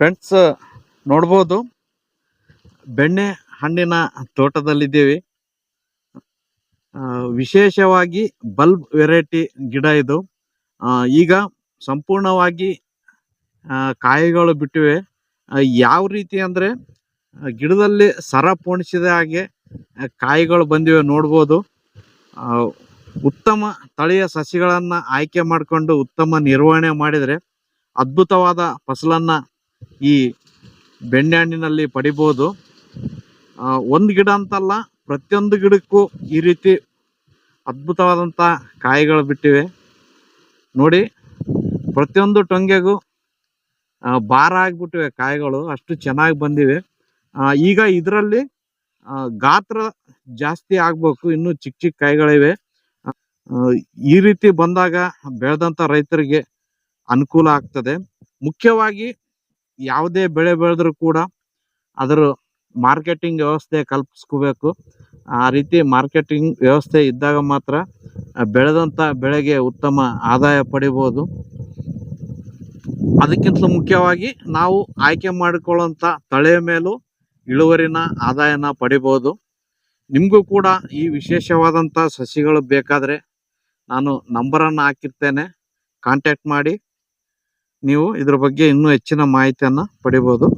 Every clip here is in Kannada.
ಫ್ರೆಂಡ್ಸ್, ನೋಡ್ಬೋದು ಬೆಣ್ಣೆ ಹಣ್ಣಿನ ತೋಟದಲ್ಲಿದ್ದೀವಿ. ವಿಶೇಷವಾಗಿ ಬಲ್ಬ್ ವೆರೈಟಿ ಗಿಡ ಇದು. ಈಗ ಸಂಪೂರ್ಣವಾಗಿ ಕಾಯಿಗಳು ಬಿಟ್ಟಿವೆ. ಯಾವ ರೀತಿ ಅಂದರೆ ಗಿಡದಲ್ಲಿ ಸರ ಪೋಣಿಸಿದ ಹಾಗೆ ಕಾಯಿಗಳು ಬಂದಿವೆ ನೋಡ್ಬೋದು. ಉತ್ತಮ ತಳಿಯ ಸಸಿಗಳನ್ನು ಆಯ್ಕೆ ಮಾಡಿಕೊಂಡು ಉತ್ತಮ ನಿರ್ವಹಣೆ ಮಾಡಿದರೆ ಅದ್ಭುತವಾದ ಫಸಲನ್ನು ಈ ಬೆಣ್ಣೆ ಹಣ್ಣಿನಲ್ಲಿ ಪಡಿಬೋದು. ಒಂದು ಗಿಡ ಅಂತಲ್ಲ, ಪ್ರತಿಯೊಂದು ಗಿಡಕ್ಕೂ ಈ ರೀತಿ ಅದ್ಭುತವಾದಂಥ ಕಾಯಿಗಳು ಬಿಟ್ಟಿವೆ ನೋಡಿ. ಪ್ರತಿಯೊಂದು ಟೊಂಗೆಗೂ ಭಾರ ಆಗಿಬಿಟ್ಟಿವೆ ಕಾಯಿಗಳು, ಅಷ್ಟು ಚೆನ್ನಾಗಿ ಬಂದಿವೆ. ಈಗ ಇದರಲ್ಲಿ ಗಾತ್ರ ಜಾಸ್ತಿ ಆಗಬೇಕು, ಇನ್ನೂ ಚಿಕ್ಕ ಚಿಕ್ಕ ಕಾಯಿಗಳಿವೆ. ಈ ರೀತಿ ಬಂದಾಗ ಬೆಳೆದಂಥ ರೈತರಿಗೆ ಅನುಕೂಲ ಆಗ್ತದೆ. ಮುಖ್ಯವಾಗಿ ಯಾವುದೇ ಬೆಳೆ ಬೆಳೆದ್ರೂ ಕೂಡ ಅದರ ಮಾರ್ಕೆಟಿಂಗ್ ವ್ಯವಸ್ಥೆ ಕಲ್ಪಿಸ್ಕೋಬೇಕು. ಆ ರೀತಿ ಮಾರ್ಕೆಟಿಂಗ್ ವ್ಯವಸ್ಥೆ ಇದ್ದಾಗ ಮಾತ್ರ ಬೆಳೆದಂಥ ಬೆಳೆಗೆ ಉತ್ತಮ ಆದಾಯ ಪಡಿಬೋದು. ಅದಕ್ಕಿಂತ ಮುಖ್ಯವಾಗಿ ನಾವು ಆಯ್ಕೆ ಮಾಡಿಕೊಳ್ಳುವಂಥ ತಳಿಯ ಮೇಲೂ ಇಳುವರಿನ ಆದಾಯನ ಪಡಿಬೋದು. ನಿಮಗೂ ಕೂಡ ಈ ವಿಶೇಷವಾದಂಥ ಸಸಿಗಳು ಬೇಕಾದರೆ ನಾನು ನಂಬರನ್ನು ಹಾಕಿರ್ತೇನೆ, ಕಾಂಟ್ಯಾಕ್ಟ್ ಮಾಡಿ ನೀವು ಇದ್ರ ಬಗ್ಗೆ ಇನ್ನೂ ಹೆಚ್ಚಿನ ಮಾಹಿತಿಯನ್ನು ಪಡಿಬೋದು.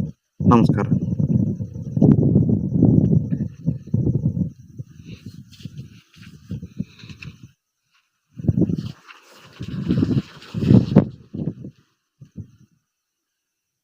ನಮಸ್ಕಾರ.